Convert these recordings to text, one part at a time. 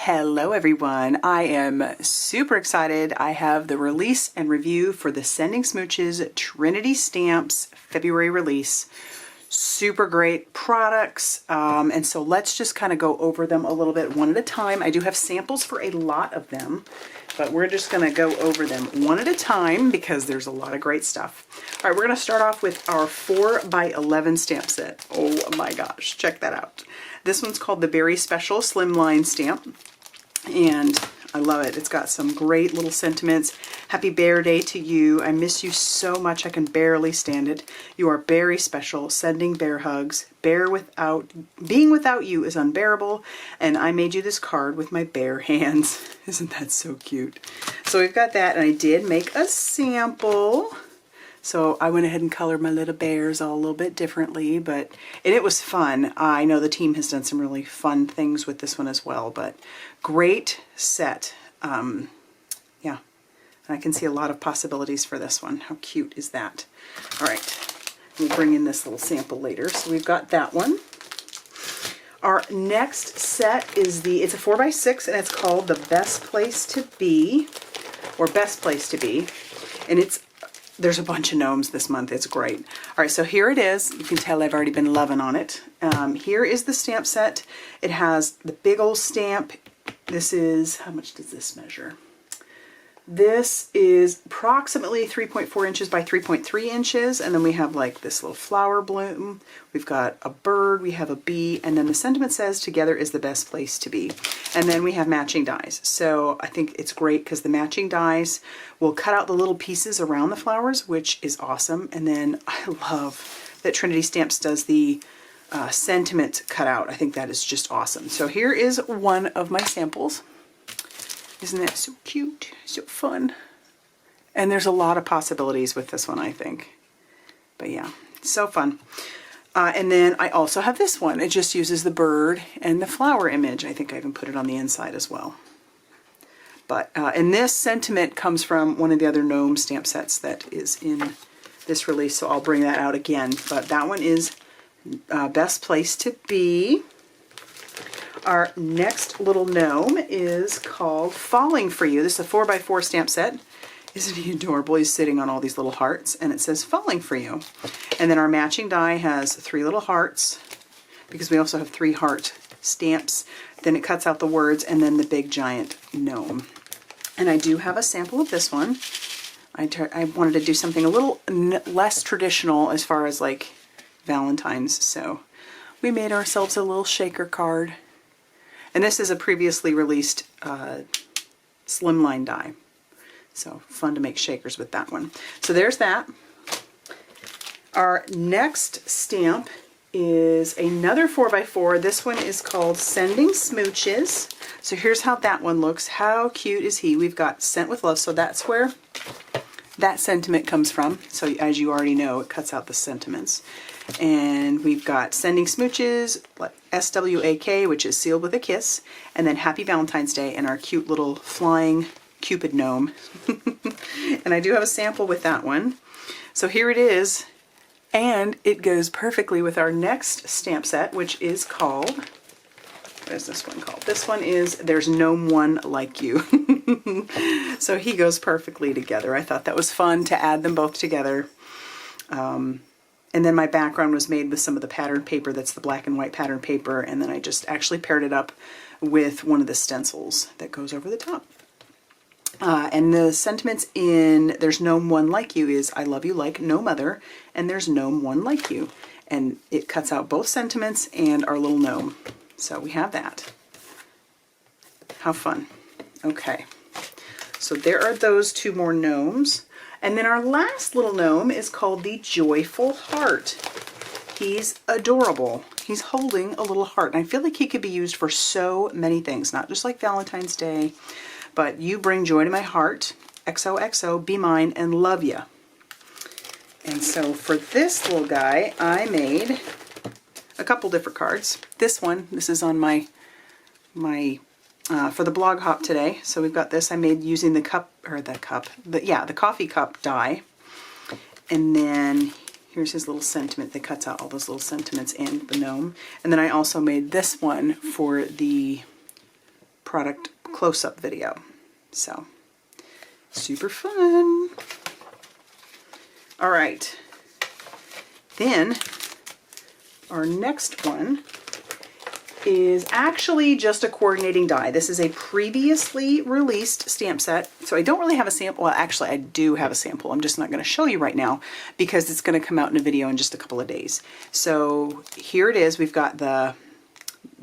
Hello everyone, I am super excited. I have the release and review for the Sending Smooches Trinity Stamps February release. Super great products, and so let's just kind of go over them a little bit one at a time. I do have samples for a lot of them, but we're just going to go over them one at a time because there's a lot of great stuff. All right, we're going to start off with our 4x11 stamp set. Oh my gosh, check that out. This one's called the Beary Special Slimline Stamp, and I love it. It's got some great little sentiments. Happy Bear Day to you. I miss you so much. I can barely stand it. You are very special. Sending bear hugs. Being without you is unbearable. And I made you this card with my bare hands. Isn't that so cute? So we've got that, and I did make a sample. So I went ahead and colored my little bears all a little bit differently, and it was fun. I know the team has done some really fun things with this one as well, but great set. Yeah, and I can see a lot of possibilities for this one. How cute is that? All right, we'll bring in this little sample later. So we've got that one. Our next set is it's a 4x6, and it's called The Best Place to Be, or Best Place to Be, and there's a bunch of gnomes this month. It's great. All right, so here it is. You can tell I've already been loving on it. Here is the stamp set. It has the big old stamp. This is, how much does this measure? This is approximately 3.4 inches by 3.3 inches. And then we have like this little flower bloom. We've got a bird, we have a bee, and then the sentiment says, together is the best place to be. And then we have matching dies. So I think it's great because the matching dies will cut out the little pieces around the flowers, which is awesome. And then I love that Trinity Stamps does the sentiment cutout. I think that is just awesome. So here is one of my samples. Isn't that so cute? So fun. And there's a lot of possibilities with this one, I think. But yeah, so fun. And then I also have this one. It just uses the bird and the flower image. I think I even put it on the inside as well. But and this sentiment comes from one of the other gnome stamp sets that is in this release, so I'll bring that out again. But that one is Best Place to Be. Our next little gnome is called Falling for You. This is a 4x4 stamp set. Isn't he adorable? He's sitting on all these little hearts, and it says Falling for You. And then our matching die has 3 little hearts, because we also have 3 heart stamps. Then it cuts out the words, and then the big giant gnome. And I do have a sample of this one. I wanted to do something a little less traditional as far as like Valentine's, so we made ourselves a little shaker card. And this is a previously released Slimline Die. So fun to make shakers with that one. So there's that. Our next stamp is another 4x4. This one is called Sending Smooches. So here's how that one looks. How cute is he? We've got Sent with Love. So that's where that sentiment comes from. So as you already know, it cuts out the sentiments. And we've got Sending Smooches, SWAK, which is sealed with a kiss, and then Happy Valentine's Day, and our cute little flying Cupid gnome. And I do have a sample with that one. So here it is, and it goes perfectly with our next stamp set, which is called, what is this one called? This one is There's Gnome One Like You. So he goes perfectly together. I thought that was fun to add them both together. And then my background was made with some of the pattern paper, that's the black and white pattern paper, and then I just actually paired it up with one of the stencils that goes over the top. And the sentiments in There's Gnome One Like You is I love you like no mother, and there's gnome one like you. And it cuts out both sentiments and our little gnome. So we have that. How fun. Okay. So there are those 2 more gnomes. And then our last little gnome is called the Joyful Heart. He's adorable. He's holding a little heart. And I feel like he could be used for so many things, not just like Valentine's Day, but you bring joy to my heart, XOXO, be mine, and love ya. And so for this little guy, I made a couple different cards. This one, this is on my for the blog hop today. So we've got this I made using the coffee cup die. And then here's his little sentiment that cuts out all those little sentiments and the gnome. And then I also made this one for the product close-up video. So, super fun. All right. Then, our next one is actually just a coordinating die. This is a previously released stamp set. So I don't really have a sample. Well, actually I do have a sample. I'm just not going to show you right now because it's going to come out in a video in just a couple of days. So here it is. We've got the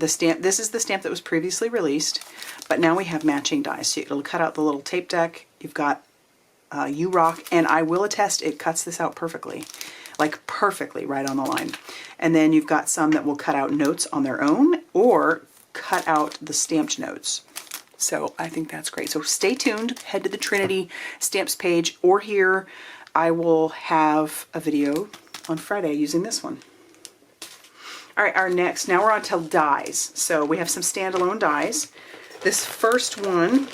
stamp. This is the stamp that was previously released, but now we have matching dies. So it'll cut out the little tape deck. You've got You Rock, and I will attest it cuts this out perfectly. Like perfectly right on the line. And then you've got some that will cut out notes on their own or cut out the stamped notes. So I think that's great. So stay tuned, head to the Trinity stamps page, or here I will have a video on Friday using this one. All right, now we're on to dies. So we have some standalone dies. This first one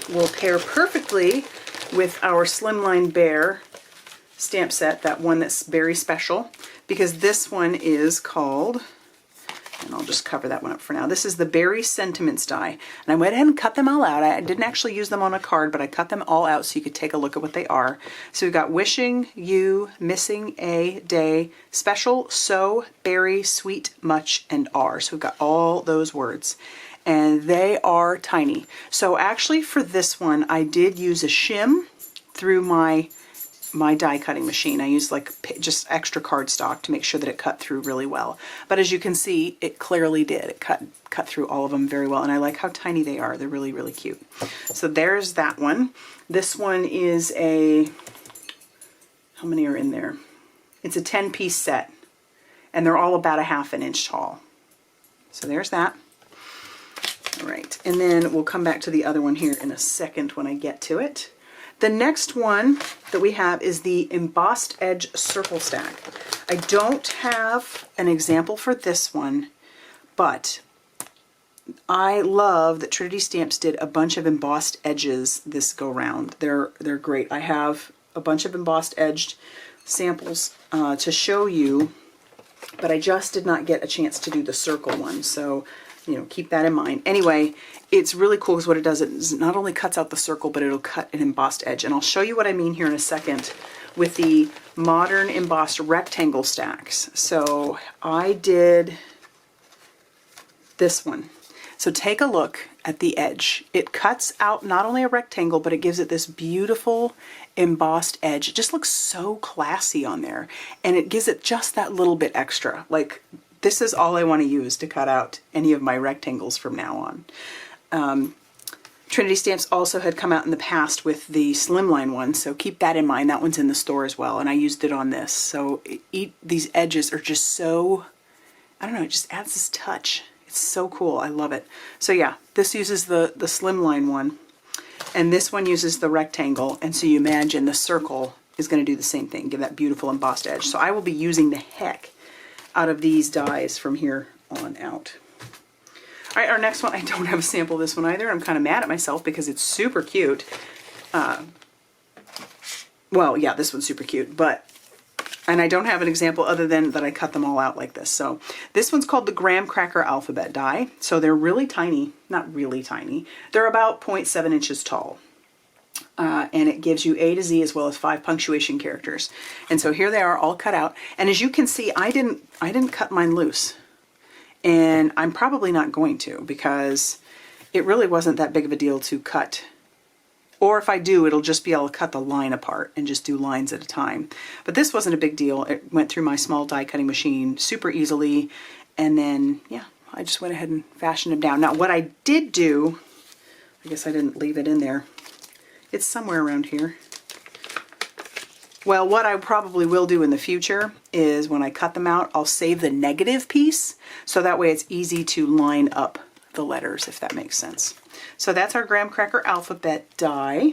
will pair perfectly with our Slimline Bear stamp set, that one that's very special, because this one is called, and I'll just cover that one up for now. This is the Beary Sentiments die, and I went ahead and cut them all out. I didn't actually use them on a card, but I cut them all out so you could take a look at what they are. So we've got Wishing You, Missing a Day, Special, So, Berry, Sweet, Much, and R. So we've got all those words, and they are tiny. So actually for this one, I did use a shim through my die cutting machine. I used like just extra cardstock to make sure that it cut through really well. But as you can see, it clearly did. It cut through all of them very well, and I like how tiny they are. They're really, really cute. So there's that one. This one is how many are in there? It's a 10-piece set, and they're all about a ½ an inch tall. So there's that. All right, and then we'll come back to the other one here in a second when I get to it. The next one that we have is the Embossed Edge Circle Stack. I don't have an example for this one, but I love that Trinity Stamps did a bunch of embossed edges this go round. They're great. I have a bunch of embossed edged samples to show you, but I just did not get a chance to do the circle one, so keep that in mind. Anyway, it's really cool because what it does is it not only cuts out the circle, but it'll cut an embossed edge. And I'll show you what I mean here in a second with the modern embossed rectangle stacks. So I did this one. So take a look at the edge. It cuts out not only a rectangle, but it gives it this beautiful embossed edge. It just looks so classy on there. And it gives it just that little bit extra. Like, this is all I want to use to cut out any of my rectangles from now on. Trinity Stamps also had come out in the past with the Slimline one, so keep that in mind. That one's in the store as well, and I used it on this. So these edges are just so, I don't know, it just adds this touch. It's so cool. I love it. So yeah, this uses the Slimline one, and this one uses the rectangle, and so you imagine the circle is going to do the same thing, give that beautiful embossed edge. So I will be using the heck out of these dies from here on out. All right, our next one, I don't have a sample of this one either. I'm kind of mad at myself because it's super cute. Well, yeah, this one's super cute, and I don't have an example other than that I cut them all out like this. So this one's called the Graham Cracker Alphabet Die. So they're really tiny, not really tiny. They're about 0.7 inches tall. And it gives you A to Z as well as 5 punctuation characters. And so here they are all cut out. And as you can see, I didn't cut mine loose. And I'm probably not going to because it really wasn't that big of a deal to cut. Or if I do, it'll just be able to cut the line apart and just do lines at a time. But this wasn't a big deal. It went through my small die cutting machine super easily. And then, yeah, I just went ahead and fashioned them down. Now, what I did do, I guess I didn't leave it in there. It's somewhere around here. Well, what I probably will do in the future is when I cut them out, I'll save the negative piece, so that way it's easy to line up the letters, if that makes sense. So that's our Graham Cracker Alphabet die.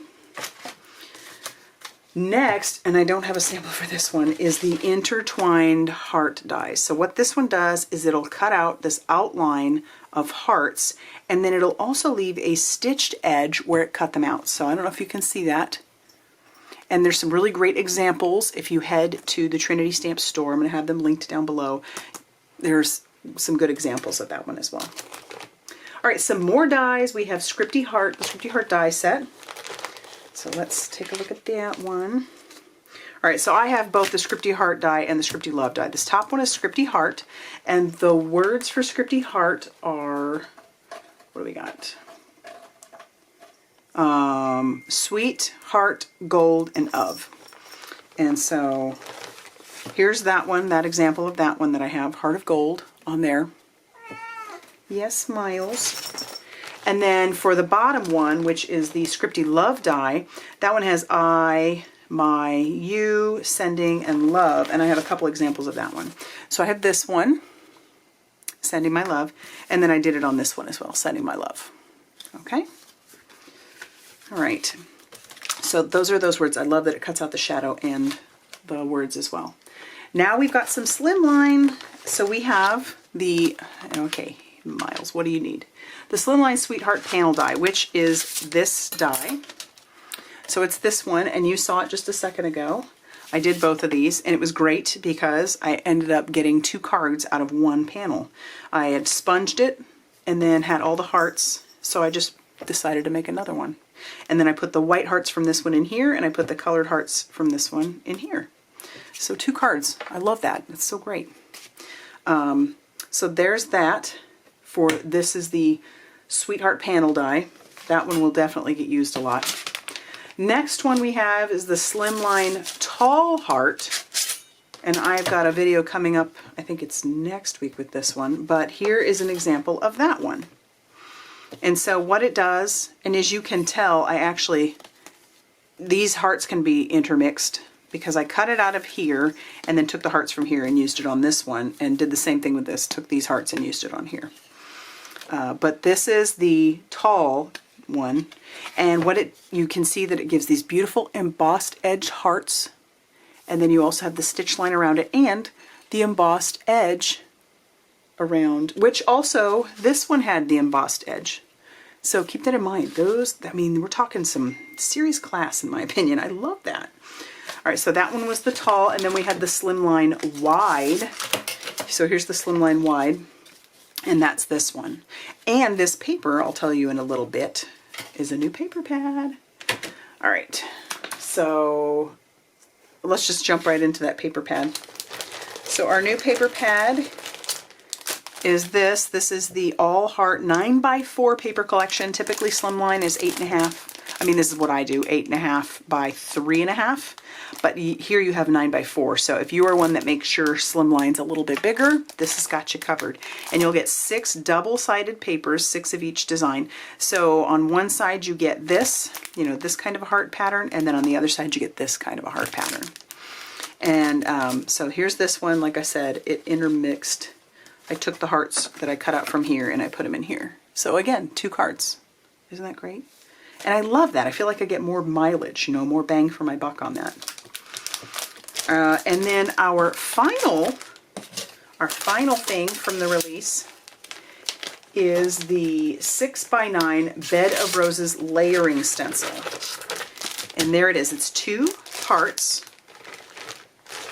Next, and I don't have a sample for this one, is the Intertwined Heart Die. So what this one does is it'll cut out this outline of hearts, and then it'll also leave a stitched edge where it cut them out. So I don't know if you can see that. And there's some really great examples if you head to the Trinity Stamps store. I'm going to have them linked down below. There's some good examples of that one as well. All All right, some more dies. We have Scripty Heart, the Scripty Heart Die Set. So let's take a look at that one. All right, so I have both the Scripty Heart Die and the Scripty Love Die. This top one is Scripty Heart, and the words for Scripty Heart are, what do we got? Sweet, heart, gold, and of. And so here's that one, that example of that one that I have, Heart of Gold on there. Yes, Miles. And then for the bottom one, which is the Scripty Love Die, that one has I, my, you, sending, and love. And I have a couple examples of that one. So I have this one, sending my love, and then I did it on this one as well, sending my love. Okay? All right. So those are those words. I love that it cuts out the shadow and the words as well. Now we've got some Slimline. So we have the, okay, Miles, what do you need? The Slimline Sweetheart Panel Die, which is this die. So it's this one, and you saw it just a second ago. I did both of these, and it was great because I ended up getting 2 cards out of one panel. I had sponged it and then had all the hearts, so I just decided to make another one. And then I put the white hearts from this one in here, and I put the colored hearts from this one in here. So 2 cards. I love that. It's so great. So there's that. For this is the Sweetheart Panel Die. That one will definitely get used a lot. Next one we have is the Slimline Tall Heart. And I've got a video coming up, I think it's next week with this one. But here is an example of that one. And so what it does, and as you can tell, these hearts can be intermixed because I cut it out of here and then took the hearts from here and used it on this one, and did the same thing with this, took these hearts and used it on here. But this is the tall one, and you can see that it gives these beautiful embossed edge hearts, and then you also have the stitch line around it and the embossed edge around, which also this one had the embossed edge. So keep that in mind. Those, I mean, we're talking some serious class in my opinion. I love that. All right, so that one was the tall, and then we had the Slimline Wide. So here's the Slimline Wide, and that's this one. And this paper, I'll tell you in a little bit, is a new paper pad. All right, so let's just jump right into that paper pad. So our new paper pad is this. This is the All Heart 9x4 paper collection. Typically Slimline is 8.5. I mean, this is what I do, 8.5 by 3.5. But here you have 9x4. So if you are one that makes sure Slimline's a little bit bigger, this has got you covered. And you'll get 6 double-sided papers, 6 of each design. So on one side you get this, this kind of a heart pattern, and then on the other side you get this kind of a heart pattern. And so here's this one. Like I said, it intermixed. I took the hearts that I cut out from here and I put them in here. So again, 2 cards. Isn't that great? And I love that. I feel like I get more mileage, more bang for my buck on that. And then our final thing from the release is the 6x9 Bed of Roses layering stencil. And there it is. It's 2 parts.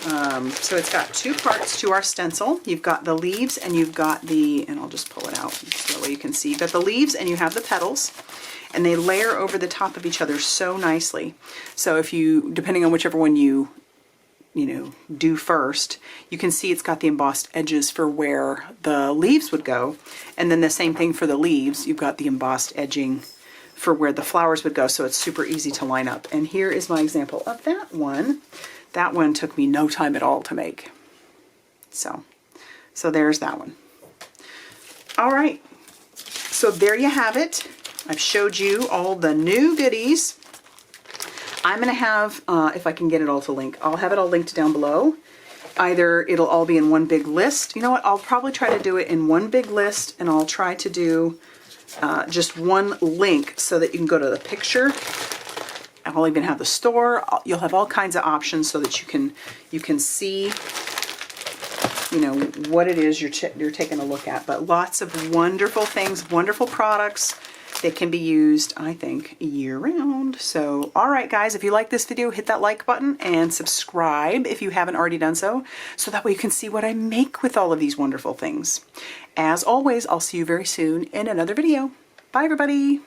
So it's got 2 parts to our stencil. You've got the leaves and you've got and I'll just pull it out so that way you can see. You've got the leaves and you have the petals, and they layer over the top of each other so nicely. So if you, depending on whichever one you do first, you can see it's got the embossed edges for where the leaves would go. And then the same thing for the leaves. You've got the embossed edging for where the flowers would go. So it's super easy to line up. And here is my example of that one. That one took me no time at all to make. So there's that one. All right. So there you have it. I've showed you all the new goodies. I'm going to have, if I can get it all to link, I'll have it all linked down below. Either it'll all be in one big list. You know what? I'll probably try to do it in one big list, and I'll try to do just one link so that you can go to the picture. I'll even have the store. You'll have all kinds of options so that you can see, what it is you're taking a look at. But lots of wonderful things, wonderful products. that can be used, I think, year-round. So, all right, guys, if you like this video, hit that like button and subscribe if you haven't already done so that way you can see what I make with all of these wonderful things. As always, I'll see you very soon in another video. Bye, everybody.